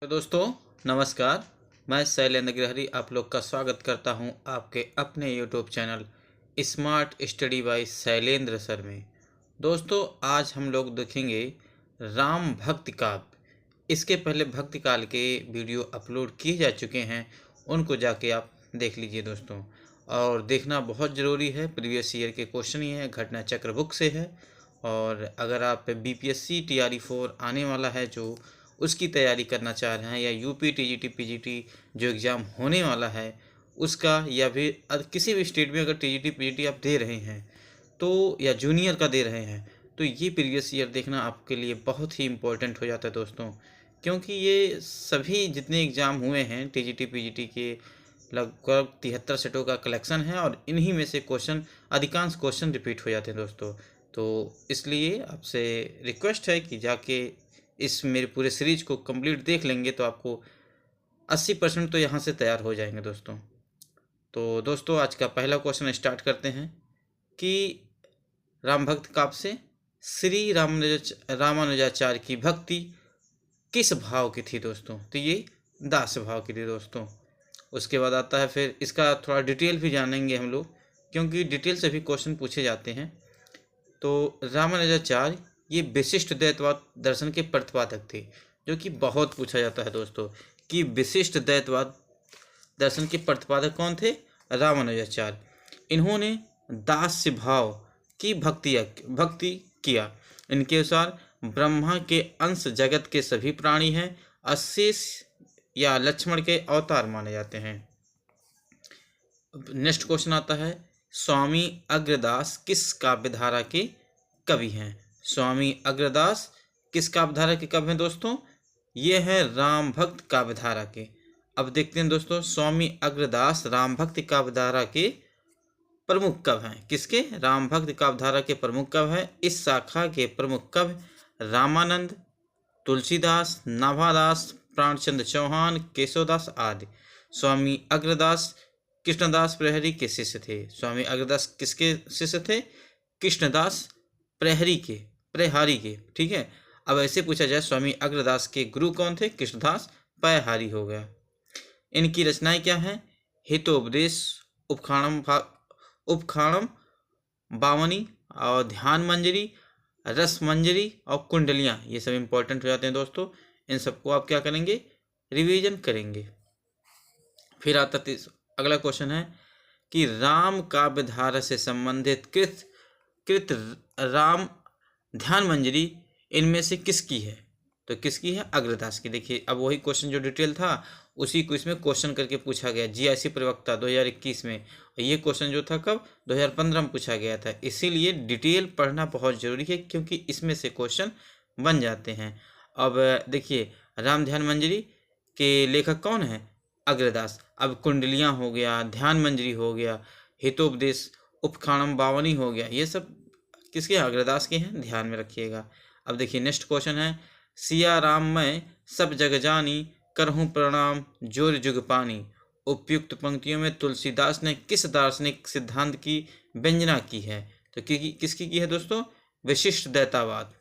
तो दोस्तों नमस्कार। मैं शैलेंद्र गिरहरी आप लोग का स्वागत करता हूं आपके अपने YouTube channel smart study bye Shailendra sir में। दोस्तों आज हम लोग देखेंगे राम भक्ति काव्य। इसके पहले भक्ति काल के वीडियो अपलोड किए जा चुके हैं, उनको जाके आप देख लीजिए दोस्तों। और देखना बहुत ज़रूरी है, प्रीवियस ईयर के क्वेश्चन ही है, घटना चक्र बुक से है। और अगर आप बीपीएससी टीआरई 4 आने वाला है जो उसकी तैयारी करना चाह रहे हैं, या यूपी टीजीटी पीजीटी जो एग्ज़ाम होने वाला है उसका, या फिर किसी भी स्टेट में अगर टीजीटी पीजीटी आप दे रहे हैं तो, या जूनियर का दे रहे हैं, तो ये प्रीवियस ईयर देखना आपके लिए बहुत ही इम्पोर्टेंट हो जाता है दोस्तों। क्योंकि ये सभी जितने एग्ज़ाम हुए हैं टीजीटी पीजीटी के लगभग 73 सेटों का कलेक्शन है, और इन्हीं में से अधिकांश क्वेश्चन रिपीट हो जाते हैं दोस्तों। तो इसलिए आपसे रिक्वेस्ट है कि जाके इस मेरे पूरे सीरीज को कंप्लीट देख लेंगे तो आपको 80% तो यहाँ से तैयार हो जाएंगे दोस्तों। तो दोस्तों आज का पहला क्वेश्चन स्टार्ट करते हैं कि राम भक्त काव्य से श्री रामानुजाचार्य की भक्ति किस भाव की थी दोस्तों। तो ये दास भाव की थी दोस्तों। उसके बाद आता है, फिर इसका थोड़ा डिटेल भी जानेंगे हम लोग, क्योंकि डिटेल से भी क्वेश्चन पूछे जाते हैं। तो रामानुजाचार्य ये विशिष्ट द्वैतवाद दर्शन के प्रतिपादक थे, जो कि बहुत पूछा जाता है दोस्तों कि विशिष्ट द्वैतवाद दर्शन के प्रतिपादक कौन थे। रामानुजाचार्य। इन्होंने दास्य भाव की भक्ति किया। इनके अनुसार ब्रह्मा के अंश जगत के सभी प्राणी हैं, अशेष या लक्ष्मण के अवतार माने जाते हैं। नेक्स्ट क्वेश्चन आता है, स्वामी अग्रदास किस काव्यधारा के कवि हैं। स्वामी अग्रदास किस काव्यधारा के कवि हैं दोस्तों। ये है राम भक्त काव्यधारा के। अब देखते हैं दोस्तों, स्वामी अग्रदास राम भक्त काव्यधारा के प्रमुख कवि हैं। किसके? राम भक्त काव्यधारा के प्रमुख कवि हैं। इस शाखा के प्रमुख कवि रामानंद, तुलसीदास, नाभादास, प्राणचंद्र चौहान, केशवदास आदि। स्वामी अग्रदास कृष्णदास प्रहरी के शिष्य थे। स्वामी अग्रदास किसके शिष्य थे? कृष्णदास प्रहरी के। ठीक है। अब ऐसे पूछा जाए स्वामी अग्रदास के गुरु कौन थे? कृष्णदास प्रहरी हो गया। इनकी रचनाएं क्या हैं? हितोपदेश, उपखाणम बावनी और ध्यान मंजरी, रस मंजरी और कुंडलियां, ये सब इंपॉर्टेंट हो जाते हैं दोस्तों। इन सबको आप क्या करेंगे? रिवीजन करेंगे। फिर आता अगला क्वेश्चन है कि राम काव्यधारा से संबंधित कृत राम ध्यान मंजरी इनमें से किसकी है? तो किसकी है? अग्रदास की। देखिए अब वही क्वेश्चन जो डिटेल था उसी को इसमें क्वेश्चन करके पूछा गया जीआईसी प्रवक्ता 2021 में। ये क्वेश्चन जो था कब? 2015 में पूछा गया था। इसीलिए डिटेल पढ़ना बहुत जरूरी है, क्योंकि इसमें से क्वेश्चन बन जाते हैं। अब देखिए राम ध्यान मंजरी के लेखक कौन है? अग्रदास। अब कुंडलियाँ हो गया, ध्यान मंजरी हो गया, हितोपदेश, उपखाणम बावनी हो गया, ये सब किसके? अग्रदास के हैं, ध्यान में रखिएगा। अब देखिए नेक्स्ट क्वेश्चन है, सिया राम मैं सब जग जानी, करहूँ प्रणाम जोर जुग पानी। उपयुक्त पंक्तियों में तुलसीदास ने किस दार्शनिक सिद्धांत की व्यंजना की है? तो किसकी की है दोस्तों? विशिष्ट द्वैतवाद।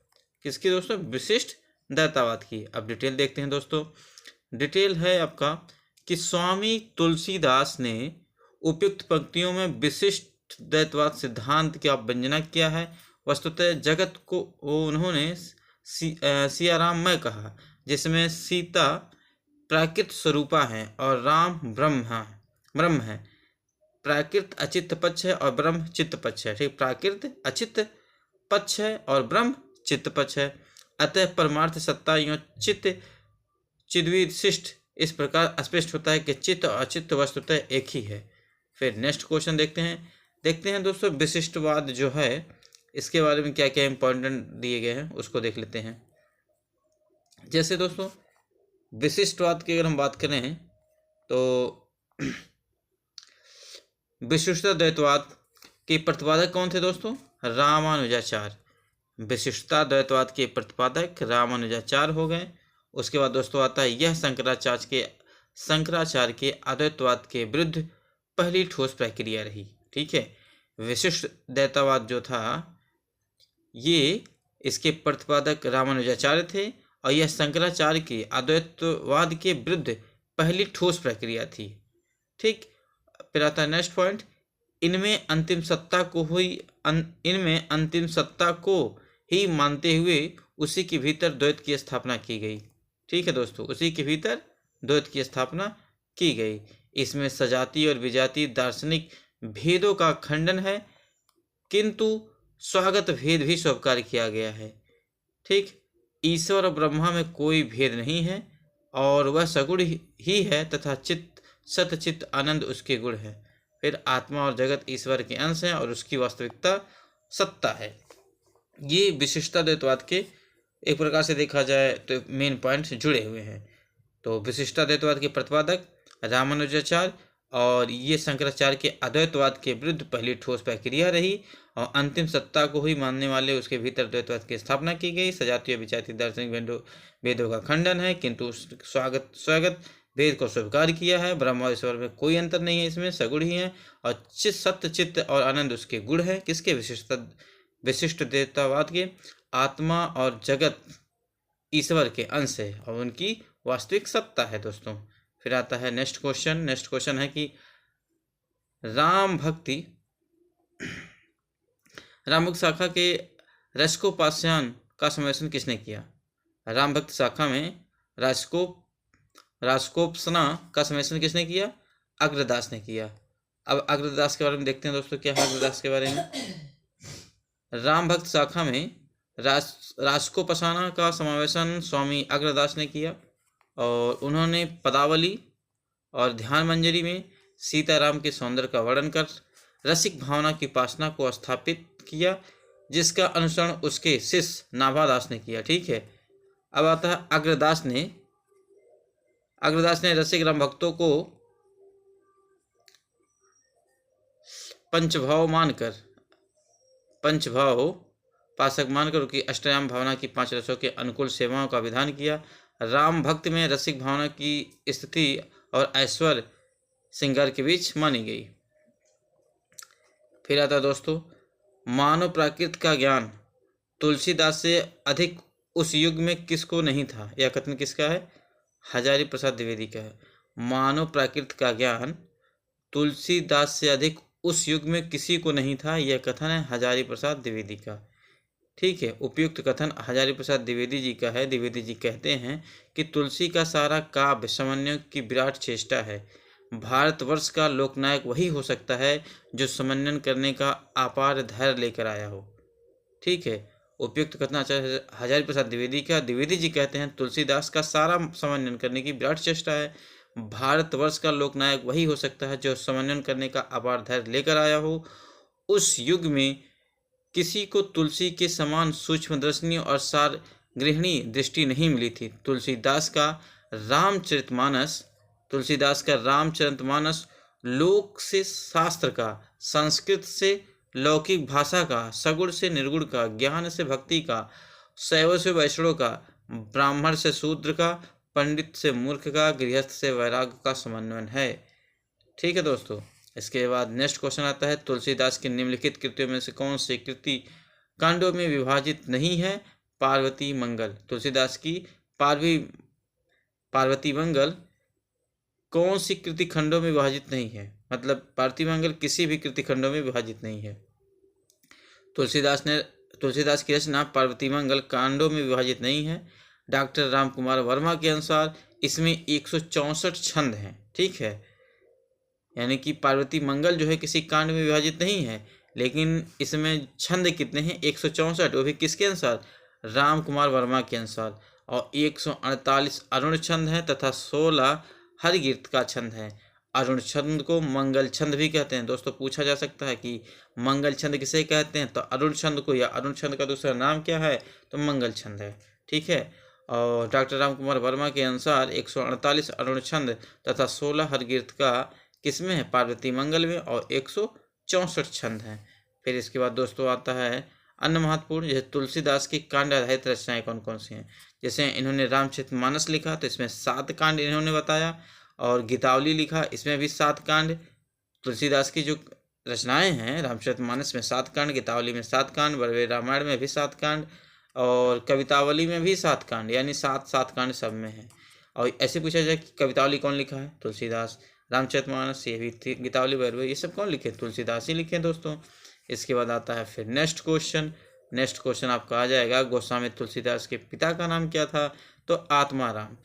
किसकी दोस्तों? विशिष्ट द्वैतवाद की। अब डिटेल देखते हैं दोस्तों। डिटेल है आपका कि स्वामी तुलसीदास ने उपयुक्त पंक्तियों में विशिष्ट द्वैतवाद सिद्धांत की व्यंजना किया है। वस्तुतः जगत को उन्होंने सियाराममय कहा, जिसमें सीता प्राकृत स्वरूपा है और राम ब्रह्म है। प्राकृत अचित्त पक्ष है और ब्रह्म चित्त पक्ष है। ठीक, प्राकृत अचित्त पक्ष है और ब्रह्म चित्त पक्ष है। अतः परमार्थ सत्ता यो चिद्विशिष्ट इस प्रकार स्पष्ट होता है कि चित्त और अचित्त वस्तुतः एक ही है। फिर नेक्स्ट क्वेश्चन देखते हैं दोस्तों, विशिष्टवाद जो है इसके बारे में क्या क्या इंपॉर्टेंट दिए गए हैं उसको देख लेते हैं। जैसे दोस्तों विशिष्टवाद की अगर हम बात करें तो विशिष्टता द्वैतवाद के प्रतिपादक कौन थे दोस्तों? रामानुजाचार्य। विशिष्टता द्वैतवाद के प्रतिपादक रामानुजाचार्य हो गए। उसके बाद दोस्तों आता है, यह शंकराचार्य के अद्वैतवाद के विरुद्ध पहली ठोस प्रक्रिया रही। ठीक है, विशिष्ट द्वैतवाद जो था ये इसके प्रतिपादक रामानुजाचार्य थे, और यह शंकराचार्य के अद्वैतवाद के विरुद्ध पहली ठोस प्रक्रिया थी। ठीक, फिर आता है नेक्स्ट पॉइंट, इनमें अंतिम सत्ता को ही मानते हुए उसी के भीतर द्वैत की स्थापना की गई। ठीक है दोस्तों, उसी के भीतर द्वैत की स्थापना की गई। इसमें सजातीय और विजातीय दार्शनिक भेदों का खंडन है, किंतु स्वागत भेद भी स्वीकार किया गया है। ठीक, ईश्वर और ब्रह्मा में कोई भेद नहीं है और वह सगुण ही है तथा चित्त सतचित्त आनंद उसके गुण है। फिर आत्मा और जगत ईश्वर के अंश हैं और उसकी वास्तविकता सत्ता है। ये विशिष्टाद्वैतवाद के एक प्रकार से देखा जाए तो मेन पॉइंट्स जुड़े हुए हैं। तो विशिष्टाद्वैतवाद के प्रतिपादक रामानुजाचार्य और ये शंकराचार्य के अद्वैतवाद के विरुद्ध पहली ठोस प्रक्रिया रही और अंतिम सत्ता को ही मानने वाले उसके भीतर द्वैतवाद की स्थापना की गई। सजातीय विजातीय दार्शनिक भेदों का खंडन है, किंतु स्वागत भेद को स्वीकार किया है। ब्रह्म और ईश्वर में कोई अंतर नहीं है, इसमें सगुण ही है और सत्य चित्त और आनंद उसके गुण है। किसके? विशिष्टाद्वैतवाद के। आत्मा और जगत ईश्वर के अंश है और उनकी वास्तविक सत्ता है दोस्तों। फिर आता है नेक्स्ट क्वेश्चन है कि राम भक्ति शाखा के रसकोपास्यान का समावेशन किसने किया? राम भक्त शाखा में रासकोपासना का समावेशन किसने किया? अग्रदास ने किया। अब अग्रदास के बारे में देखते हैं दोस्तों, क्या है अग्रदास के बारे में। राम भक्त शाखा में रासकोपासना का समावेशन स्वामी अग्रदास ने किया और उन्होंने पदावली और ध्यान मंजरी में सीताराम के सौंदर्य का वर्णन कर रसिक भावना की उपासना को स्थापित किया, जिसका अनुसरण उसके शिष्य नाभादास ने किया। ठीक है, अब आता है अग्रदास ने रसिक राम भक्तों को पंचभाव पासक मानकर उनकी अष्टयाम भावना की 5 रसों के अनुकूल सेवाओं का विधान किया। राम भक्त में रसिक भावना की स्थिति और ऐश्वर्य श्रृंगार के बीच मानी गई। फिर आता दोस्तों, मानव प्राकृत का ज्ञान तुलसीदास से अधिक उस युग में किसको नहीं था? यह कथन किसका है? हजारी प्रसाद द्विवेदी का है। मानव प्राकृत का ज्ञान तुलसीदास से अधिक उस युग में किसी को नहीं था, यह कथन है हजारी प्रसाद द्विवेदी का। ठीक है, उपयुक्त कथन हजारी प्रसाद द्विवेदी जी का है। द्विवेदी जी कहते हैं कि तुलसी का सारा काव्य समन्वय की विराट चेष्टा है। भारतवर्ष का लोकनायक वही हो सकता है जो समन्वय करने का अपार धैर्य लेकर आया हो। ठीक है, उपयुक्त कथन आचार्य हजारी प्रसाद द्विवेदी का। द्विवेदी जी कहते हैं तुलसीदास का सारा समन्वय करने की विराट चेष्टा है। भारतवर्ष का लोकनायक वही हो सकता है जो समन्वय करने का अपार धैर्य लेकर आया हो। उस युग में किसी को तुलसी के समान सूक्ष्मदर्शनी और सार गृहिणी दृष्टि नहीं मिली थी। तुलसीदास का रामचरितमानस लोक से शास्त्र का, संस्कृत से लौकिक भाषा का, सगुण से निर्गुण का, ज्ञान से भक्ति का, शैव से वैष्णव का, ब्राह्मण से शूद्र का, पंडित से मूर्ख का, गृहस्थ से वैराग्य का समन्वय है। ठीक है दोस्तों, इसके बाद नेक्स्ट क्वेश्चन आता है, तुलसीदास की निम्नलिखित कृतियों में से कौन सी कृति कांडों में विभाजित नहीं है? पार्वती मंगल। तुलसीदास की पार्वती मंगल कौन सी कृति खंडों में विभाजित नहीं है? मतलब पार्वती मंगल किसी भी कृति खंडों में विभाजित नहीं है। तुलसीदास की रचना पार्वती मंगल कांडों में विभाजित नहीं है। डॉक्टर रामकुमार वर्मा के अनुसार इसमें 164 छंद हैं। ठीक है, यानी कि पार्वती मंगल जो है किसी कांड में विभाजित नहीं है, लेकिन इसमें छंद कितने हैं? 164, वो भी किसके अनुसार? रामकुमार वर्मा के अनुसार। और 148 अरुण छंद हैं तथा 16 हरिगीत का छंद है। अरुण छंद को मंगल छंद भी कहते हैं। दोस्तों पूछा जा सकता है कि मंगल छंद किसे कहते हैं, तो अरुण छंद को, या अरुण छंद का दूसरा नाम क्या है? तो मंगल छंद है। ठीक है, और डॉक्टर रामकुमार वर्मा के अनुसार 148 अरुण छंद तथा 16 हरिगीत का किसमें है? पार्वती मंगल में, और 164 छंद हैं। फिर इसके बाद दोस्तों आता है अन्य महत्वपूर्ण, जैसे तुलसीदास की कांड आधारित रचनाएं कौन कौन सी हैं? जैसे इन्होंने रामचरितमानस लिखा तो इसमें 7 कांड इन्होंने बताया, और गीतावली लिखा इसमें भी 7 कांड। तुलसीदास की जो रचनाएं हैं, रामचरितमानस में 7 कांड, गीतावली में 7 कांड, बड़वे रामायण में भी 7 कांड, और कवितावली में भी 7 कांड, यानी 7 कांड सब में है। और ऐसे पूछा जाए कि कवितावली कौन लिखा है, तुलसीदास। रामचरितमानस, ये भी थी गीतावली, भैरवी, ये सब कौन लिखे, तुलसीदास ही लिखे दोस्तों। इसके बाद आता है फिर नेक्स्ट क्वेश्चन आपका आ जाएगा, गोस्वामी तुलसीदास के पिता का नाम क्या था, तो आत्माराम।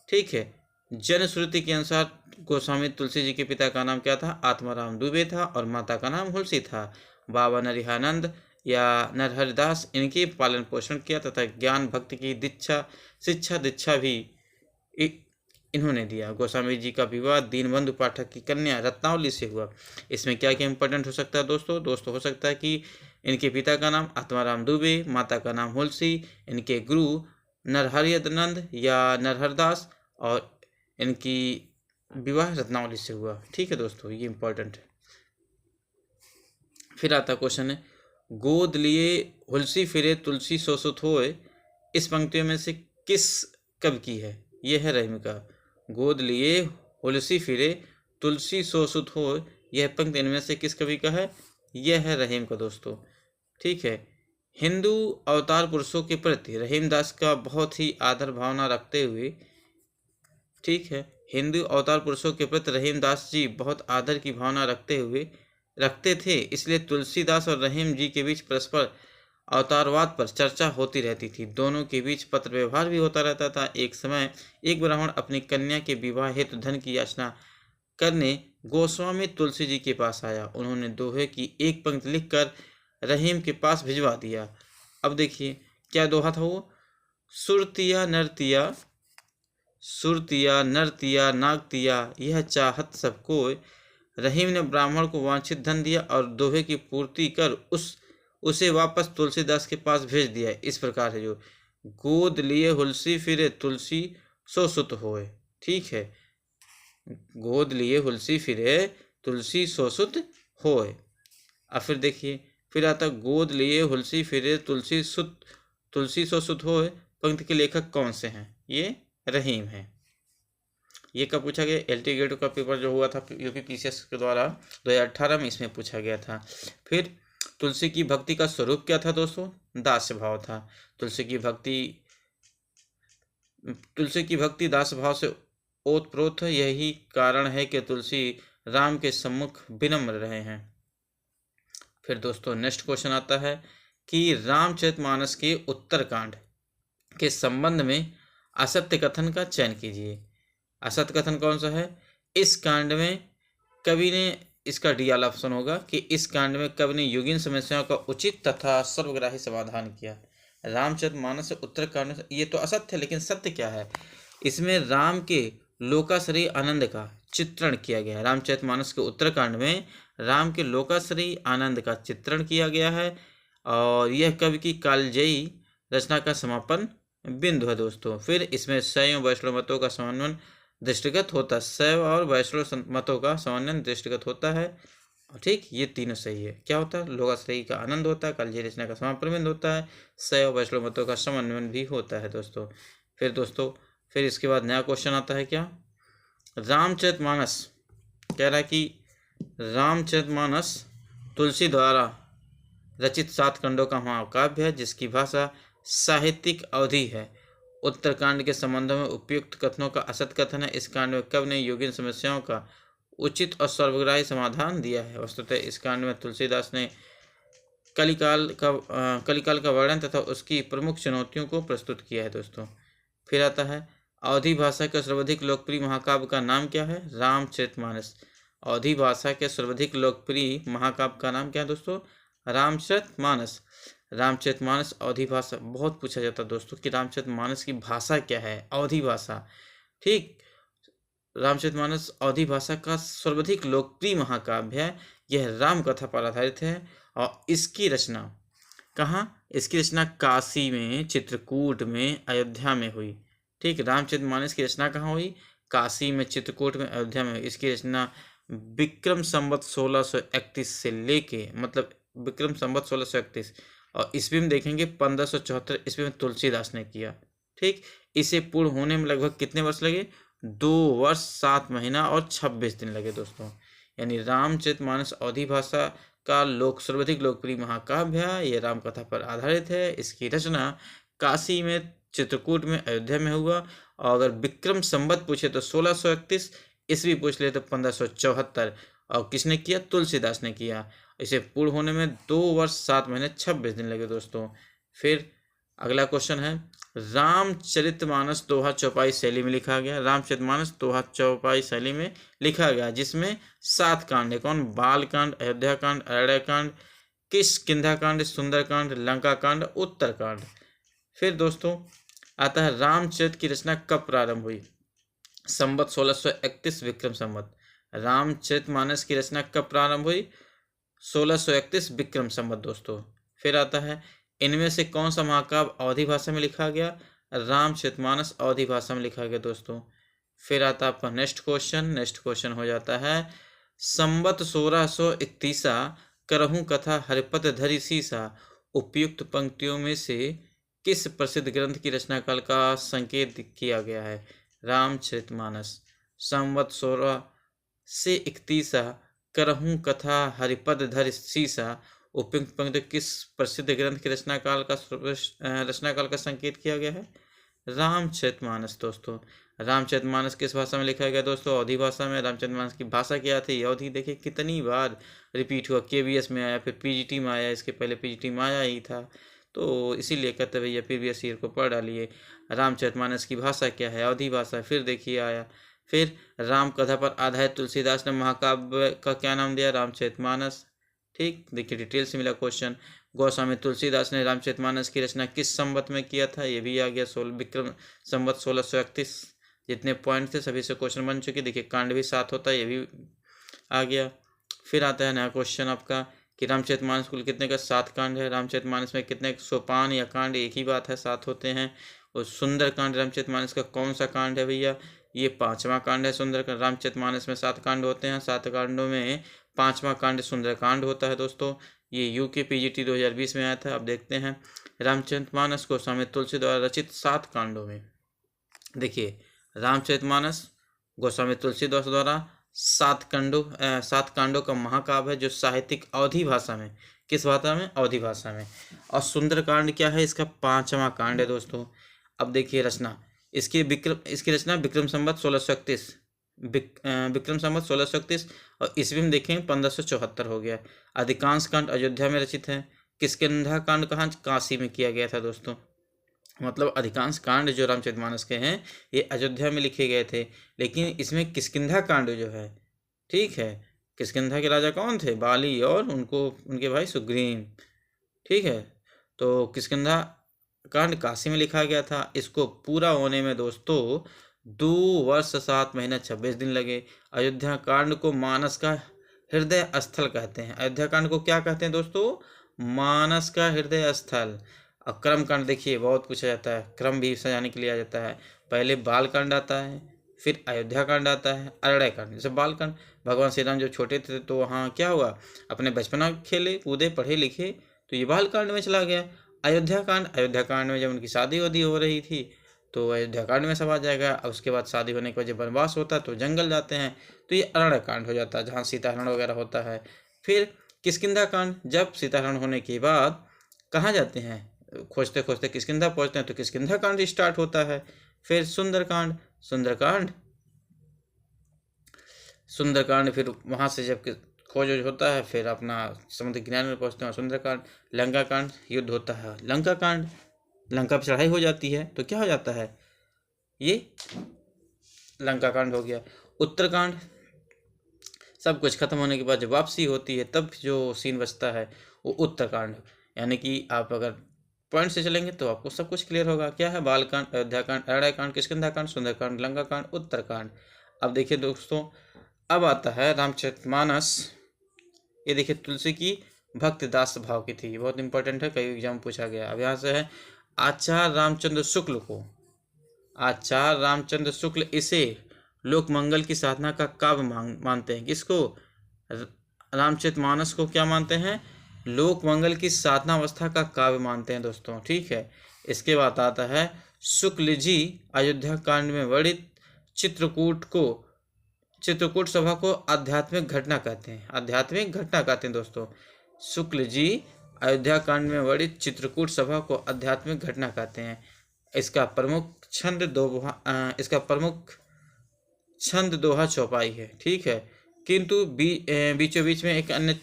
ठीक है, जनश्रुति के अनुसार गोस्वामी तुलसी जी के पिता का नाम क्या था, आत्माराम दुबे था, और माता का नाम हुलसी था। बाबा नरिहानंद या नरहरिदास इनके पालन पोषण किया तथा ज्ञान भक्ति की दीक्षा भी इन्होंने दिया। गोस्वामी जी का विवाह दीनबंधु पाठक की कन्या रत्नावली से हुआ। इसमें क्या क्या इंपॉर्टेंट हो सकता है दोस्तों हो सकता है कि इनके पिता का नाम आत्माराम दुबे, माता का नाम हुलसी, इनके गुरु नरहरिनंद या नरहरदास, और इनकी विवाह रत्नावली से हुआ। ठीक है दोस्तों, ये इंपॉर्टेंट है। फिर आता क्वेश्चन है, गोद लिए हुलसी फिरे तुलसी सोसुत होए, इस पंक्तियों में से किस कवि की है, यह है रहीम का। गोद लिए हुलसी फिरे तुलसी सोसुत होए, यह पंक्ति इनमें से किस कवि का है, यह है रहीम का दोस्तों। ठीक है, हिंदू अवतार पुरुषों के प्रति रहीमदास का बहुत ही आदर भावना रखते हुए, ठीक है, हिंदू अवतार पुरुषों के प्रति रहीमदास जी बहुत आदर की भावना रखते थे, इसलिए तुलसीदास और रहीम जी के बीच परस्पर अवतारवाद पर चर्चा होती रहती थी। दोनों के बीच पत्र व्यवहार भी होता रहता था। एक समय एक ब्राह्मण अपनी कन्या के विवाह हेतु धन की याचना करने गोस्वामी तुलसी जी के पास आया। उन्होंने दोहे की एक पंक्ति लिखकर रहीम के पास भिजवा दिया। अब देखिए क्या दोहा था वो, सुरतिया नरतिया नागतिया, यह चाहत सब कोय। रहीम ने ब्राह्मण को वांछित धन दिया और दोहे की पूर्ति कर उसे वापस तुलसीदास के पास भेज दिया। इस प्रकार है जो गोद लिए हुलसी फिरे तुलसी सो सुत होए। ठीक है, गोद लिए हुलसी फिरे तुलसी सो सुत होए। अब फिर देखिए, फिर आता गोद लिए हुलसी फिरे तुलसी सो सुत होए, पंक्ति के लेखक कौन से हैं, ये रहीम है। ये कब पूछा गया, एलटी गेट का पेपर जो हुआ था यूपी पीसीएस के द्वारा 2018 में, इसमें पूछा गया था। फिर तुलसी की भक्ति का स्वरूप क्या था दोस्तों, दास्य भाव था। तुलसी की भक्ति दास्य भाव से ओतप्रोत है। यही कारण है कि तुलसी राम के सम्मुख विनम्र रहे हैं। फिर दोस्तों नेक्स्ट क्वेश्चन आता है कि रामचरितमानस के उत्तरकांड के संबंध में असत्य कथन का चयन कीजिए। असत्य कथन कौन सा है, इस कांड में कवि ने, इसका डी वाला ऑप्शन होगा कि इस कांड में कवि ने योगिन समस्याओं का उचित तथा सर्वग्राही समाधान किया। रामचरितमानस उत्तरकांड, ये तो असत्य है, लेकिन सत्य क्या है, इसमें राम के लोकाश्रयी आनंद का चित्रण किया गया है। रामचरितमानस के उत्तरकांड में राम के लोकाश्रयी आनंद का चित्रण किया गया है, और यह कवि की कालजयी रचना का समापन बिंदु है दोस्तों। फिर इसमें शैव वैष्णव मतों का समन्वय दृष्टिगत होता है, शैव और वैष्णव मतों का समन्वय दृष्टिगत होता है। ठीक, ये तीनों सही है। क्या होता है, लोकाश्रयी का आनंद होता है, कालजयी रचना का समापन बिंदु होता है, शैव वैष्णव मतों का समन्वय भी होता है दोस्तों। फिर इसके बाद नया क्वेश्चन आता है, क्या रामचरितमानस कह रहा है कि रामचरितमानस तुलसी द्वारा रचित 7 खंडों का महाकाव्य है, जिसकी भाषा साहित्यिक अवधि है। उत्तरकांड के संबंध में उपयुक्त कथनों का असत कथन है। इस कांड में कवि ने योगिन समस्याओं का उचित और सर्वग्राही समाधान दिया है। वस्तुतः इस कांड में तुलसीदास ने कलिकाल का वर्णन तथा उसकी प्रमुख चुनौतियों को प्रस्तुत किया है दोस्तों। फिर आता है अवधी भाषा के सर्वाधिक लोकप्रिय महाकाव्य का नाम क्या है, रामचरितमानस। अवधी भाषा के सर्वाधिक लोकप्रिय महाकाव्य का नाम क्या है दोस्तों, रामचरितमानस। रामचरितमानस अवधी भाषा, बहुत पूछा जाता है दोस्तों कि रामचरितमानस की भाषा क्या है, अवधी भाषा। ठीक, रामचरितमानस अवधी भाषा का सर्वाधिक लोकप्रिय महाकाव्य है। यह राम कथा पर आधारित है और इसकी रचना कहाँ, इसकी रचना काशी में, चित्रकूट में, अयोध्या में हुई। ठीक, रामचरितमानस की रचना कहाँ हुई, काशी में, चित्रकूट में, अयोध्या में। इसकी रचना विक्रम संवत 1631 से लेके, मतलब विक्रम संवत 1631, और ईस्वी में देखेंगे 1574 ईस्वी में तुलसीदास ने किया। ठीक, इसे पूर्ण होने में लगभग कितने वर्ष लगे, 2 वर्ष 7 महीना और 26 दिन लगे दोस्तों। यानी रामचरितमानस अवधी भाषा का सर्वाधिक लोकप्रिय महाकाव्य है। ये राम कथा पर आधारित है। इसकी रचना काशी में, चित्रकूट में, अयोध्या में हुआ। और अगर विक्रम संवत पूछे तो 1631, ईस्वी पूछ ले तो 1574। और किसने किया? तुलसीदास ने किया। इसे पूर्ण होने में 2 वर्ष 7 महीने 26 दिन लगे दोस्तों। फिर अगला क्वेश्चन है, रामचरितमानस दोहा चौपाई शैली में लिखा गया। रामचरितमानस दोहा चौपाई शैली में लिखा गया, जिसमें 7 कांड है। कौन? बाल कांड, अयोध्या कांड, अरण्य कांड, किष्किंधा कांड, सुंदर कांड, लंका कांड, उत्तर कांड। फिर दोस्तों आता है, रामचरित की रचना कब प्रारंभ हुई? संवत 1631 विक्रम संवत। रामचरितमानस की रचना कब प्रारंभ हुई? 1631 विक्रम संवत दोस्तों। फिर आता है, इनमें से कौन सा महाकाव्य अवधी भाषा में लिखा गया? रामचरितमानस अवधी भाषा में लिखा गया दोस्तों। फिर आता है आपका नेक्स्ट क्वेश्चन हो जाता है, संवत 1631 करहूँ कथा हरिपद धरि सीसा, उपयुक्त पंक्तियों में से किस प्रसिद्ध ग्रंथ की रचना काल का संकेत किया गया है? रामचरितमानस। संवत 16 से 31 करहूँ कथा हरिपद धरि सीसा, उपयुक्त पंक्ति किस प्रसिद्ध ग्रंथ के रचना काल का संकेत किया गया है? रामचरितमानस दोस्तों। रामचरितमानस किस भाषा में लिखा गया दोस्तों? अवधी भाषा में। रामचरितमानस की भाषा क्या थी? अवधी। देखिए कितनी बार रिपीट हुआ, KVS में आया, फिर PGT में आया, इसके पहले PGT में आया ही था, तो इसीलिए कहते भैया प्रीवियस ईयर को पढ़ डालिए। रामचरितमानस की भाषा क्या है? अवधी भाषा। फिर देखिए आया, फिर राम कथा पर आधारित तुलसीदास ने महाकाव्य का क्या नाम दिया? रामचरितमानस। ठीक, देखिए डिटेल से मिला क्वेश्चन। गोस्वामी तुलसीदास ने रामचरितमानस की रचना किस संवत में किया था? ये भी आ गया, विक्रम संवत 1631। जितने पॉइंट थे सभी से क्वेश्चन बन चुके। देखिए कांड भी 7 होता है, ये भी आ गया। फिर आता है नया क्वेश्चन आपका कि रामचरितमानस कुल कितने का? 7 कांड है। रामचरितमानस में कितने सोपान या कांड? एक ही बात है, 7 होते हैं। और सुंदर कांड रामचरितमानस का कौन सा कांड है भैया? ये 5वां कांड है सुंदर कांड। रामचरितमानस में 7 कांड होते हैं, 7 कांडों में 5वां कांड सुंदर कांड होता है दोस्तों। ये UK PGT 2020 में आया था। अब देखते हैं रामचरितमानस गोस्वामी तुलसी द्वारा रचित 7 कांडों में। देखिए रामचरितमानस गोस्वामी तुलसीदास द्वारा 7 कांडों का महाकाव्य है, जो साहित्यिक अवधी भाषा में, किस भाषा में? अवधी भाषा में। और सुंदर कांड क्या है? इसका 5वां कांड है दोस्तों। अब देखिए रचना, इसकी रचना विक्रम संवत 1631, विक्रम संवत 1631, और ईस्वी में देखें 1574 हो गया। अधिकांश कांड अयोध्या में रचित है। किष्किंधा कांड कहाँ? काशी में किया गया था दोस्तों। मतलब अधिकांश कांड जो रामचरितमानस के हैं ये अयोध्या में लिखे गए थे, लेकिन इसमें किष्किंधा कांड जो है, ठीक है, किष्किंधा के राजा कौन थे? बाली और उनके भाई सुग्रीव। ठीक है, तो किष्किंधा कांड काशी में लिखा गया था। इसको पूरा होने में दोस्तों 2 वर्ष 7 महीने 26 दिन लगे। अयोध्या कांड को मानस का हृदय स्थल कहते हैं। अयोध्या कांड को क्या कहते हैं दोस्तों? मानस का हृदय स्थल। और क्रम कांड देखिए बहुत पूछा जाता है, क्रम भी सजाने के लिए आ जाता है। पहले बाल कांड आता है, फिर अयोध्या कांड आता है, अरण्य कांड। जैसे बाल कांड, भगवान श्री राम जब छोटे थे तो वहाँ क्या हुआ? अपने बचपना खेले कूदे पढ़े लिखे, तो ये बाल कांड में चला गया। अयोध्या कांड में जब उनकी शादी वादी हो रही थी तो अयोध्या कांड में सब आ जाएगा। और उसके बाद शादी होने के बाद जब वनवास होता है तो जंगल जाते हैं, तो ये अरण्य कांड हो जाता है, जहाँ सीताहरण वगैरह होता है। फिर किष्किंधा कांड, जब सीताहरण होने के बाद कहाँ जाते हैं? खोजते खोजते किष्किंधा पहुँचते हैं, तो किष्किंधा कांड स्टार्ट होता है। फिर सुंदरकांड, फिर वहाँ से जब खोज होता है फिर अपना समुद्र किनारे में पहुँचते हैं। सुंदरकांड, लंका कांड, युद्ध होता है। लंका कांड, लंका पर चढ़ाई हो जाती है तो क्या हो जाता है? ये लंका कांड हो गया। उत्तरकांड, सब कुछ खत्म होने के बाद जब वापसी होती है तब जो सीन बचता है वो उत्तरकांड। यानी कि आप अगर पॉइंट से चलेंगे तो आपको सब कुछ क्लियर होगा। क्या है? बालकांड, अयोध्याकांड, अरण्यकांड, किष्किंधाकांड, सुंदरकांड, लंकाकांड, उत्तरकांड। अब देखिए दोस्तों, अब आता है रामचरितमानस। ये देखिए तुलसी की भक्ति दास भाव की थी, बहुत इंपॉर्टेंट है, कई एग्जाम पूछा गया। अब यहाँ से है, आचार्य रामचंद्र शुक्ल इसे लोक मंगल की साधना का काव्य मानते हैं। किसको? रामचरितमानस को क्या मानते हैं? लोक मंगल की साधना अवस्था का काव्य मानते हैं दोस्तों। ठीक है, इसके बाद आता है, शुक्ल जी अयोध्या कांड में वर्णित चित्रकूट सभा को आध्यात्मिक घटना कहते हैं। दोस्तों शुक्ल जी अयोध्या कांड में वर्णित चित्रकूट सभा को आध्यात्मिक घटना कहते हैं। इसका प्रमुख छंद दोहा चौपाई है। ठीक है, किंतु बीचों बीच में एक अन्य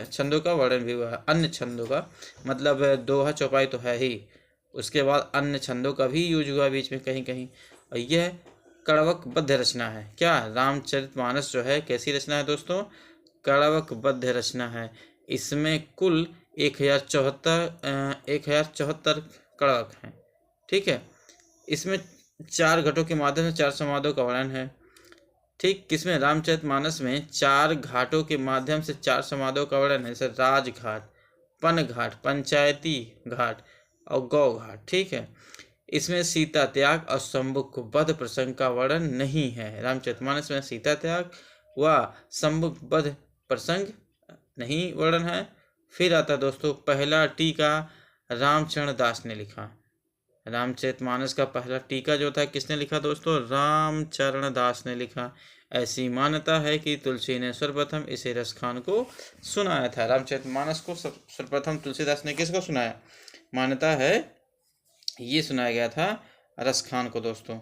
छंदों का वर्णन भी हुआ है। अन्य छंदों का मतलब दोहा चौपाई तो है ही, उसके बाद अन्य छंदों का भी यूज हुआ बीच में कहीं कहीं। और यह कड़वकबद्ध रचना है। क्या रामचरितमानस जो है कैसी रचना है दोस्तों? कड़वकबद्ध रचना है। इसमें कुल 1074 कड़वक हैं। ठीक है, इसमें 4 घाटों के माध्यम से 4 संवादों का वर्णन है। ठीक, किसमें? रामचरितमानस में 4 घाटों के माध्यम से 4 संवादों का वर्णन है, जैसे राजघाट, पन घाट, पंचायती घाट और गौ घाट। ठीक है, इसमें सीता त्याग और शंभुक वध प्रसंग का वर्णन नहीं है। रामचरितमानस में सीता त्याग व शंभुक वध प्रसंग नहीं वर्णन है। फिर आता दोस्तों पहला टीका रामचरण दास ने लिखा। रामचरितमानस का पहला टीका जो था किसने लिखा दोस्तों? रामचरण दास ने लिखा। ऐसी मान्यता है कि तुलसी ने सर्वप्रथम इसे रसखान को सुनाया था। रामचरितमानस को सर्वप्रथम तुलसीदास ने किसको सुनाया? मान्यता है ये सुनाया गया था रसखान को दोस्तों।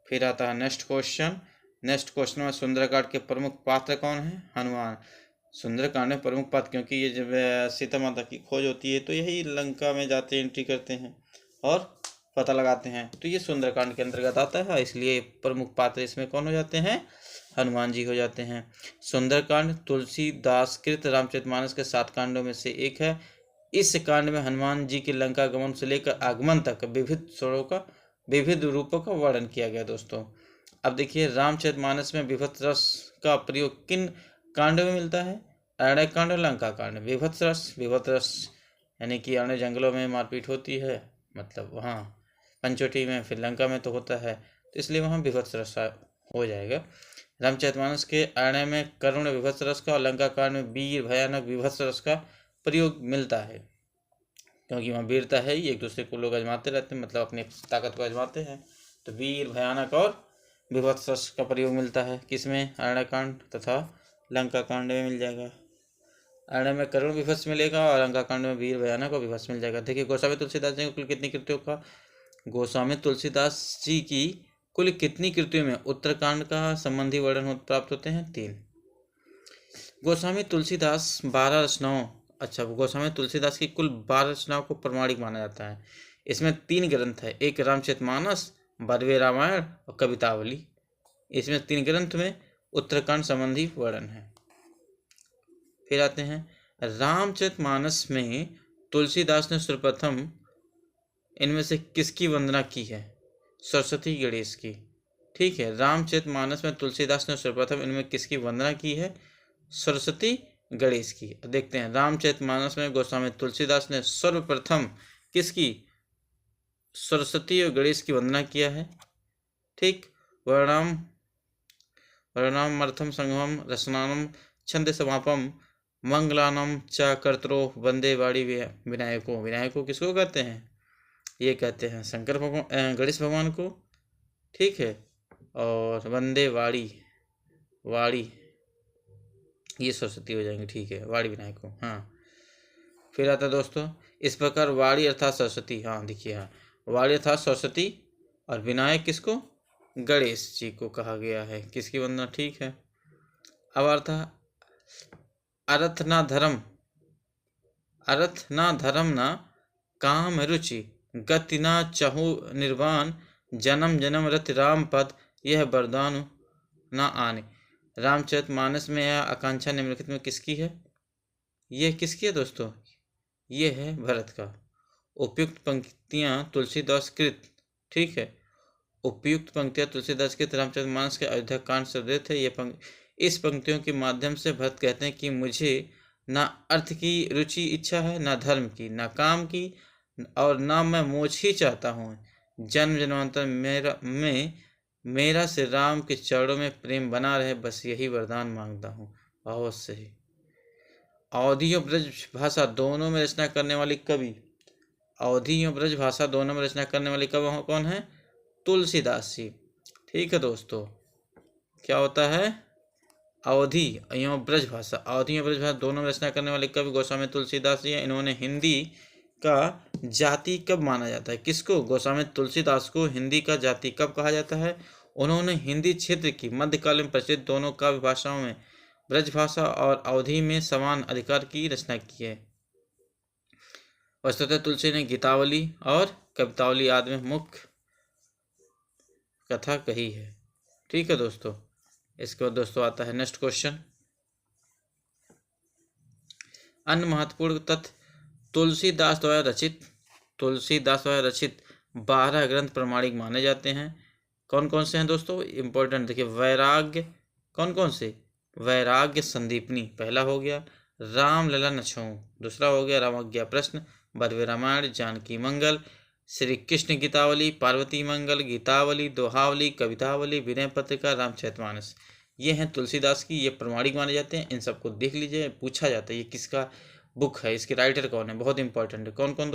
फिर आता है नेक्स्ट क्वेश्चन में सुंदरकांड के प्रमुख पात्र कौन है? हनुमान। सुंदरकांड में प्रमुख पात्र, क्योंकि ये जब सीता माता की खोज होती है तो यही लंका में जाते एंट्री करते हैं और पता लगाते हैं, तो ये सुंदरकांड के अंतर्गत आता है, इसलिए प्रमुख पात्र इसमें कौन हो जाते हैं? हनुमान जी हो जाते हैं। सुंदरकांड तुलसीदास कृत रामचरितमानस के 7 कांडों में से एक है। इस कांड में हनुमान जी के लंका गमन से लेकर आगमन तक विविध रूपों का वर्णन किया गया दोस्तों। अब देखिए रामचरितमानस में विभत्स रस का प्रयोग किन कांडों में मिलता है? अरण्य कांड और लंका कांड। विभत्स रस यानी कि अरण्य जंगलों में मारपीट होती है, मतलब वहाँ पंचवटी में, फिर लंका में तो होता है, तो इसलिए वहाँ विभत्स रस हो जाएगा। रामचरितमानस के अरण्य में करुण विभत्स रस का और लंका कांड में वीर भयानक विभत्स रस का प्रयोग मिलता है, क्योंकि वहाँ वीरता है ही, एक दूसरे को लोग आजमाते रहते हैं, मतलब अपनी ताकत को आजमाते हैं, तो वीर भयानक और विभत्स रस का प्रयोग मिलता है। किसमें? अरण्य कांड तथा लंका कांड में मिल जाएगा। अरण्य में करुण विभत्स मिलेगा और लंका कांड में वीर भयानक और विभत्स मिल जाएगा। देखिए गोस्वामी तुलसीदास जी कुल कितनी कृतियों का गोस्वामी तुलसीदास जी की कुल कितनी कृतियों में उत्तरकांड का संबंधी वर्णन प्राप्त होते हैं? 3। गोस्वामी तुलसीदास 12 रचनाओं गोस्वामी तुलसीदास की कुल 12 रचनाओं को प्रमाणिक माना जाता है। इसमें 3 ग्रंथ है, एक रामचरितमानस, 12वें रामायण और कवितावली। इसमें 3 ग्रंथ में उत्तरकांड संबंधी वर्णन है। फिर आते हैं रामचरितमानस में तुलसीदास ने सर्वप्रथम इनमें से किसकी वंदना की है? सरस्वती गणेश की। ठीक है, रामचरितमानस में तुलसीदास ने सर्वप्रथम इनमें किसकी वंदना की है? सरस्वती गणेश की। देखते हैं रामचरितमानस में गोस्वामी तुलसीदास ने सर्वप्रथम किसकी? सरस्वती और गणेश की वंदना किया है। ठीक, वर्णामर्थम संगमम रसनानम छंद समापम मंगलानम च कर्तरो वंदे वाणी विनायको। विनायको किसको कहते हैं? ये कहते हैं शंकर भगवान, गणेश भगवान को। ठीक है, और वंदे वाणी ये सरस्वती हो जाएंगे। ठीक है, वाणी विनायक को। हाँ, फिर आता दोस्तों इस प्रकार वाणी अर्थात सरस्वती। हाँ देखिए, हाँ वाणी अर्थात सरस्वती और विनायक किसको? गणेश जी को कहा गया है। किसकी वंदना? ठीक है। अब अर्थ अर्थ ना धर्म ना काम रुचि गति ना चाहू निर्वाण जन्म जन्म रति राम पद यह वरदान ना आने। रामचरितमानस में यह आकांक्षा निम्नलिखित में किसकी है? यह किसकी है दोस्तों? ये है भरत का। उपयुक्त पंक्तियां तुलसीदास कृत। ठीक है, उपयुक्त पंक्तियां तुलसीदास कृत रामचरितमानस के अयोध्या कांड से उद्धृत है। इस पंक्तियों के माध्यम से भरत कहते हैं कि मुझे ना अर्थ की रुचि इच्छा है, ना धर्म की, ना काम की, और ना मैं मोक्ष ही चाहता हूँ। जन्म जन्मांतर मेरा श्री राम के चरणों में प्रेम बना रहे, बस यही वरदान मांगता हूँ। बहुत सही। अवधी और ब्रज भाषा दोनों में रचना करने वाली कवि, अवधी और ब्रज भाषा दोनों में रचना करने वाली कवि कौन है? तुलसीदास जी। ठीक है दोस्तों, क्या होता है? अवधी एवं ब्रज भाषा, अवधी एवं ब्रज भाषा दोनों में रचना करने वाले कवि गोस्वामी तुलसीदास जी हैं। इन्होंने हिंदी का जाति कब माना जाता है? किसको? गोस्वामी तुलसीदास को हिंदी का जाति कब कहा जाता है? उन्होंने हिंदी क्षेत्र की मध्यकाल में प्रचलित दोनों काव्य भाषाओं में ब्रज भाषा और अवधी में समान अधिकार की रचना की है। वस्तुतः तुलसी ने गीतावली और कवितावली आदि में मुख्य कथा कही है। ठीक है दोस्तों। इसके बाद दोस्तों आता है नेक्स्ट क्वेश्चन। अन्य महत्वपूर्ण तथ्य, तुलसीदास द्वारा रचित 12 ग्रंथ प्रमाणिक माने जाते हैं। कौन कौन से हैं दोस्तों? इंपॉर्टेंट देखिए, वैराग्य, कौन कौन से? वैराग्य संदीपनी पहला हो गया, रामलला नछऊ दूसरा हो गया, रामाज्ञा प्रश्न, बरवे रामायण, जानकी मंगल, श्री कृष्ण गीतावली, पार्वती मंगल, गीतावली, दोहावली, कवितावली, विनय पत्रिका, रामचरितमानस। ये हैं तुलसीदास की, ये प्रमाणिक माने जाते हैं। इन सबको देख लीजिए, पूछा जाता है ये किसका बुक है, इसके राइटर कौन है, बहुत इंपॉर्टेंट है। कौन कौन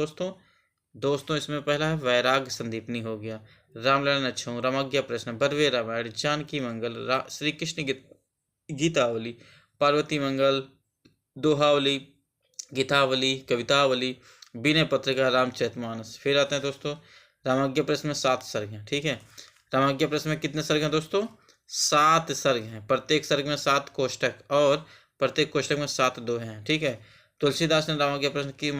दोस्तों इसमें पहला है वैराग्य संदीपनी हो गया, रामलला नछऊ, रामाज्ञा प्रश्न, बरवे रामायण, जानकी मंगल, श्री कृष्ण गीतावली, पार्वती मंगल, दोहावली, गीतावली, कवितावली, विनय पत्रिका, रामचरितमानस। फिर आते हैं दोस्तों रामाज्ञा प्रश्न में 7 सर्ग हैं। ठीक है, रामाज्ञा प्रश्न में कितने सर्ग हैं दोस्तों? 7 सर्ग हैं। प्रत्येक सर्ग में 7 कोष्टक और प्रत्येक कोष्टक में 7 दोहे हैं। ठीक है, तुलसीदास ने रामाज्ञा प्रश्न की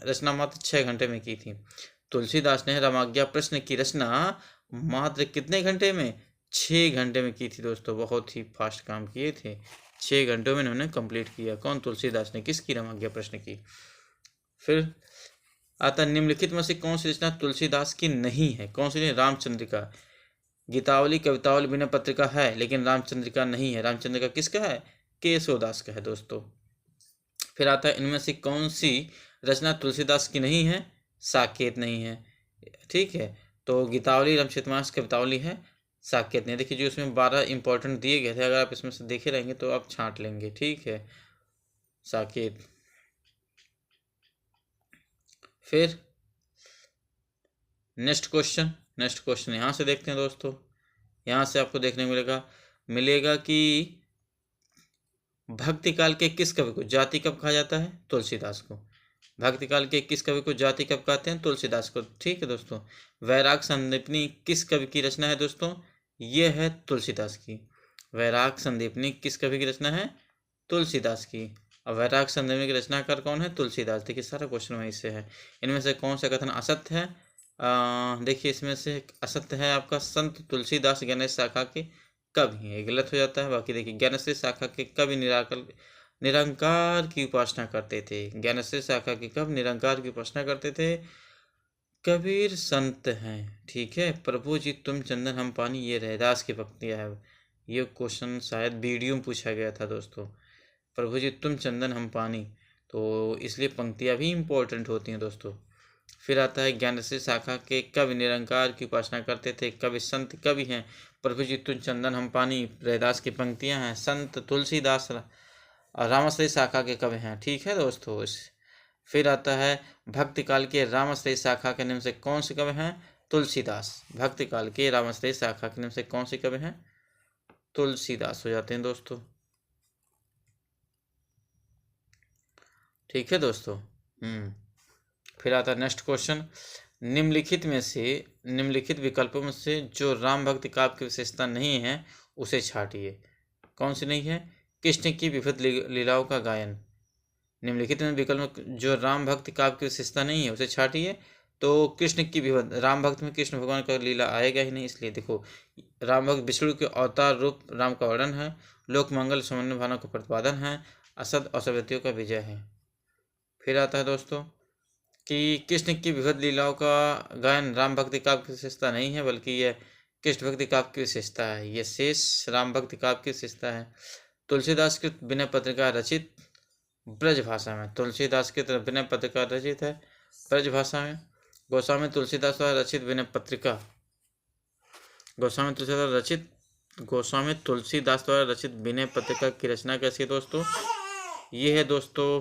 रचना मात्र 6 घंटे में की थी। तुलसीदास ने रामाज्ञा प्रश्न की रचना मात्र कितने घंटे में? 6 घंटे में की थी दोस्तों। बहुत ही फास्ट काम किए थे, 6 घंटों में इन्होंने कंप्लीट किया। कौन? तुलसीदास ने। किसकी? रामाज्ञा प्रश्न की। फिर आता निम्नलिखित में से कौन सी रचना तुलसीदास की नहीं है? कौन सी नहीं? रामचंद्रिका, गीतावली, कवितावली, विनय पत्रिका है, लेकिन रामचंद्रिका नहीं है। रामचंद्रिका किसका है? केशवदास का है दोस्तों। फिर आता है इनमें से कौन सी रचना तुलसीदास की नहीं है? साकेत नहीं है। ठीक है, तो गीतावली, रामचरितमानस, कवितावली है, साकेत नहीं। देखिए जो इसमें 12 इंपॉर्टेंट दिए गए थे, अगर आप इसमें से देखे रहेंगे तो आप छांट लेंगे। ठीक है, साकेत। फिर नेक्स्ट क्वेश्चन यहाँ से देखते हैं दोस्तों। यहाँ से आपको देखने मिलेगा कि भक्ति काल के किस कवि को जाति कब कहा जाता है? तुलसीदास को। भक्ति काल के किस कवि को जाति कब कहते हैं? तुलसीदास को। ठीक है दोस्तों। वैराग संदीपनी किस कवि की रचना है दोस्तों? ये है तुलसीदास की। वैराग संदीपनी किस कवि की रचना है? तुलसीदास की। और वैराग संदीपनी की रचनाकार कौन है? तुलसीदास। देखिए सारा क्वेश्चन वहीं से है। इनमें से कौन सा कथन असत्य है? देखिए इसमें से असत्य है आपका, संत तुलसीदास गणेश शाखा के कवि हैं, ये गलत हो जाता है। बाकी देखिए ज्ञानश्री शाखा के कवि निरंकार की उपासना करते थे। ज्ञानश्री शाखा के कवि निरंकार की उपासना करते थे। कबीर संत हैं। ठीक है, प्रभु जी तुम चंदन हम पानी, ये रैदास की पंक्तियाँ है। ये क्वेश्चन शायद वीडियो में पूछा गया था दोस्तों। प्रभु जी तुम चंदन हम पानी, तो इसलिए पंक्तियाँ भी इम्पोर्टेंट होती हैं दोस्तों। फिर आता है ज्ञानश्री शाखा के कवि निरंकार की उपासना करते थे। कवि संत कवि हैं, प्रभु जी तुम चंदन हम पानी, रैदास की पंक्तियां हैं। संत तुलसीदास रामश्री शाखा के कवि हैं। ठीक है दोस्तों। फिर आता है भक्ति काल के रामश्री शाखा के नाम से कौन से कवि हैं? तुलसीदास। भक्ति काल के रामश्री शाखा के नाम से कौन से कवि हैं? तुलसीदास हो जाते हैं दोस्तों। ठीक है दोस्तों। फिर आता है नेक्स्ट क्वेश्चन। निम्नलिखित विकल्पों में से जो राम भक्ति काव्य की विशेषता नहीं है उसे छाटिए। कौन सी नहीं है? कृष्ण की विविध लीलाओं का गायन। निम्नलिखित में विकल्प में जो राम भक्ति काव्य की विशेषता नहीं है उसे छाटिए। तो कृष्ण की विविध, राम भक्त में कृष्ण भगवान का लीला आएगा ही नहीं, इसलिए देखो राम भक्त विष्णु के अवतार रूप राम का वर्णन है, लोक मंगल समन्वय भावना का प्रतिपादन है, असद असत्ययों का विजय है। फिर आता है दोस्तों कि कृष्ण की विविध लीलाओं का गायन राम भक्ति काव्य की विशेषता नहीं है, बल्कि यह कृष्ण भक्ति काव्य की विशेषता है। यह शेष राम भक्ति काव्य की विशेषता है। तुलसीदास कृत विनय पत्रिका रचित ब्रज भाषा में। तुलसीदास कृत विनय पत्रिका रचित है ब्रज भाषा में। गोस्वामी तुलसीदास द्वारा रचित विनय पत्रिका, गोस्वामी तुलसीदास द्वारा रचित विनय पत्रिका की रचना कैसी है दोस्तों? ये है दोस्तों,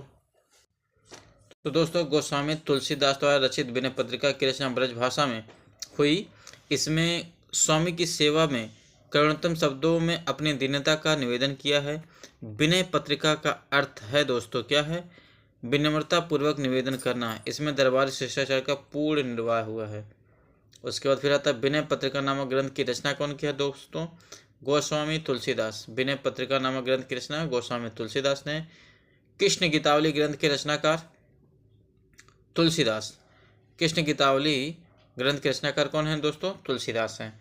तो दोस्तों गोस्वामी तुलसीदास द्वारा रचित विनय पत्रिका की रचना ब्रज भाषा में हुई। इसमें स्वामी की सेवा में करुणतम शब्दों में अपनी दीनता का निवेदन किया है। विनय पत्रिका का अर्थ है दोस्तों क्या है? विनम्रता पूर्वक निवेदन करना। इसमें दरबारी शिष्टाचार का पूर्ण निर्वाह हुआ है। उसके बाद फिर आता है विनय पत्रिका नामक ग्रंथ की रचना कौन किया दोस्तों? गोस्वामी तुलसीदास। विनय पत्रिका नामक ग्रंथ की रचना गोस्वामी तुलसीदास ने। कृष्ण गीतावली ग्रंथ के रचनाकार तुलसीदास। कृष्ण गीतावली ग्रंथ के रचनाकार कौन है दोस्तों? तुलसीदास हैं।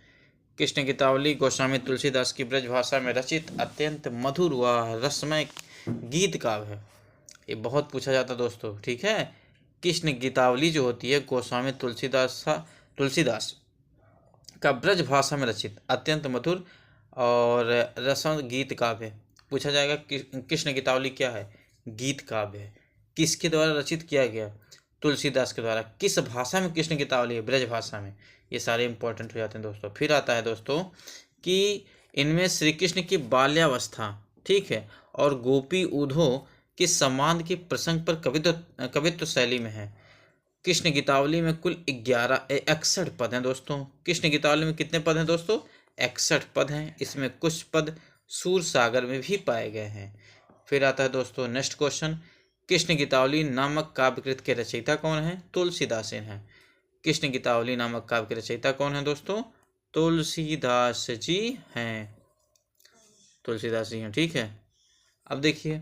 कृष्ण गीतावली गोस्वामी तुलसीदास की ब्रज भाषा में रचित अत्यंत मधुर व रसमय गीत काव्य है। ये बहुत पूछा जाता दोस्तों, ठीक है। कृष्ण गीतावली जो होती है गोस्वामी तुलसीदास का ब्रज भाषा में रचित अत्यंत मधुर और रसम गीत काव्य। पूछा जाएगा कृष्ण गीतावली क्या है? गीत काव्य है। किसके द्वारा रचित किया गया? तुलसीदास के द्वारा। किस भाषा में कृष्ण गीतावली है? ब्रज भाषा में। ये सारे इंपॉर्टेंट हो जाते हैं दोस्तों। फिर आता है दोस्तों कि इनमें श्री कृष्ण की बाल्यावस्था, ठीक है, और गोपी उधो के सम्मान के प्रसंग पर कवित्व शैली में है। कृष्ण गीतावली में कुल 61 पद हैं दोस्तों। कृष्ण गीतावली में कितने पद हैं दोस्तों? 61 पद हैं। इसमें कुछ पद सूर सागर में भी पाए गए हैं। फिर आता है दोस्तों नेक्स्ट क्वेश्चन, कृष्ण गीतावली नामक काव्यकृत के रचयिता कौन है? तुलसीदास हैं। कृष्ण गीतावली नामक काव्य के रचयिता कौन है दोस्तों? तुलसीदास जी हैं। तुलसीदास जी हैं, ठीक है। अब देखिए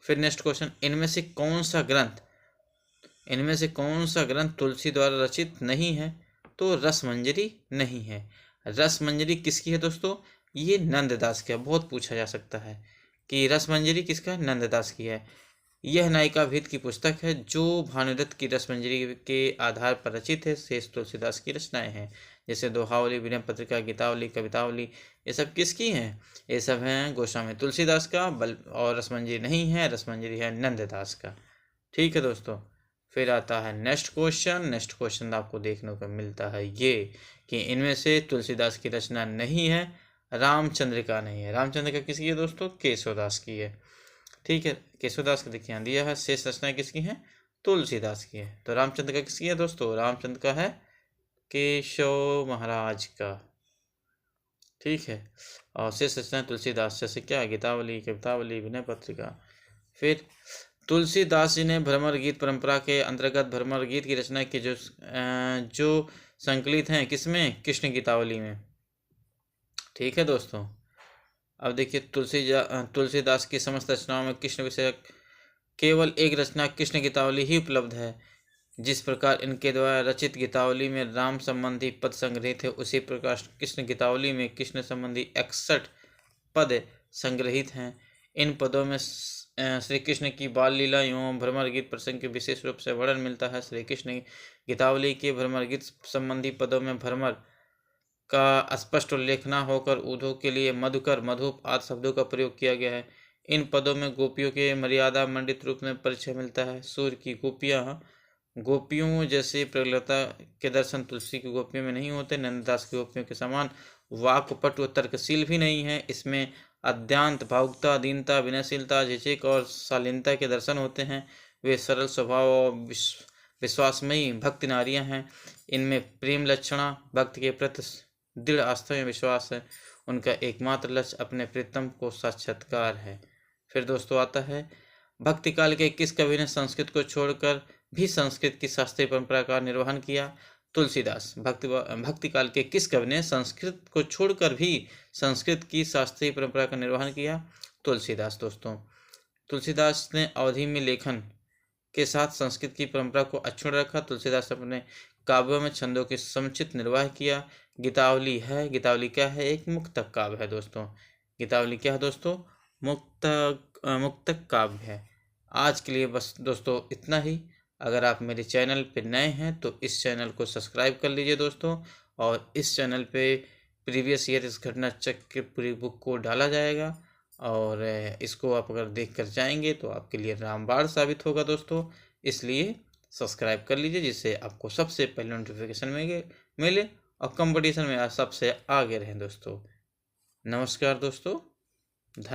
फिर नेक्स्ट क्वेश्चन, इनमें से कौन सा ग्रंथ तुलसी द्वारा रचित नहीं है? तो रसमंजरी नहीं है। रसमंजरी किसकी है दोस्तों? ये नंददास की है। बहुत पूछा जा सकता है कि रसमंजरी किसका है? नंददास की है। यह नायिका भेद की पुस्तक है जो भानुदत्त की रसमंजरी के आधार पर रचित है। शेष तुलसीदास की रचनाएं हैं, जैसे दोहावली, विनय पत्रिका, गीतावली, कवितावली, ये सब किसकी हैं? ये सब हैं गोस्वामी तुलसीदास का। और रसमंजरी नहीं है, रसमंजरी है नंददास का, ठीक है दोस्तों। फिर आता है नेक्स्ट क्वेश्चन आपको देखने को मिलता है ये कि इनमें से तुलसीदास की रचना नहीं है, रामचंद्रिका नहीं है। रामचंद्रिका किसकी है दोस्तों? केशवदास की है, ठीक है। केशवदास का देखिए दिया है। शेष रचनाएं किसकी हैं? तुलसीदास की है। तो रामचंद्र का किसकी है दोस्तों? रामचंद्र का है केशव महाराज का, ठीक है। और शेष रचनाएं तुलसीदास, जैसे क्या? गीतावली, कवितावली, विनय पत्रिका। फिर तुलसीदास जी ने भ्रमर गीत परंपरा के अंतर्गत भ्रमर गीत की रचना की, जो संकलित हैं किसमें? कृष्ण गीतावली में, ठीक है दोस्तों। अब देखिए तुलसीदास की समस्त रचनाओं में कृष्ण विषयक केवल एक रचना कृष्ण गीतावली ही उपलब्ध है। जिस प्रकार इनके द्वारा रचित गीतावली में राम संबंधी पद संग्रहित है, उसी प्रकार कृष्ण गीतावली में कृष्ण संबंधी 61 पद संग्रहित हैं। इन पदों में श्री कृष्ण की बाल लीला एवं भ्रमर गीत प्रसंग के विशेष रूप से वर्णन मिलता है। श्री कृष्ण गीतावली के भ्रमर गीत संबंधी पदों में भ्रमर का स्पष्ट उल्लेख न होकर उधो के लिए मधुकर, मधुप आदि शब्दों का प्रयोग किया गया है। इन पदों में गोपियों के मर्यादा मंडित रूप में परिचय मिलता है। सूर्य की गोपियों जैसे प्रगलता के दर्शन तुलसी की गोपियों में नहीं होते। नंददास की गोपियों के समान वाक्पटु व तर्कशील भी नहीं है। इसमें अद्यांत भावुकता, दीनता, विनयशीलता, झिझक और शालीनता के दर्शन होते हैं। वे सरल स्वभाव और विश्वासमयी भक्ति नारियां हैं। इनमें प्रेम लक्षणा, भक्त के प्रति दृढ़ आस्था में विश्वास है। उनका एकमात्र लक्ष्य अपने प्रीतम को साक्षात्कार है। फिर दोस्तों आता है, भक्ति काल के किस कवि ने संस्कृत को छोड़कर भी संस्कृत की शास्त्रीय परंपरा का निर्वहन किया? तुलसीदास। भक्ति काल के किस कवि ने संस्कृत को छोड़कर भी संस्कृत की शास्त्रीय परंपरा का निर्वहन किया? तुलसीदास दोस्तों। तुलसीदास ने अवधि में लेखन के साथ संस्कृत की परंपरा को अक्षुण्ण रखा। तुलसीदास अपने काव्यों में छंदों के समुचित निर्वाह किया। गीतावली क्या है? एक मुक्तक काव्य है दोस्तों। गीतावली क्या है दोस्तों? मुक्तक काव्य है। आज के लिए बस दोस्तों इतना ही। अगर आप मेरे चैनल पे नए हैं तो इस चैनल को सब्सक्राइब कर लीजिए दोस्तों, और इस चैनल पे प्रीवियस ईयर इस घटना चक्र की पूरी बुक को डाला जाएगा, और इसको आप अगर देख कर जाएंगे तो आपके लिए रामबाण साबित होगा दोस्तों। इसलिए सब्सक्राइब कर लीजिए, जिससे आपको सबसे पहले नोटिफिकेशन मिले और कंपटीशन में आप सबसे आगे रहें दोस्तों। नमस्कार दोस्तों, धन्यवाद।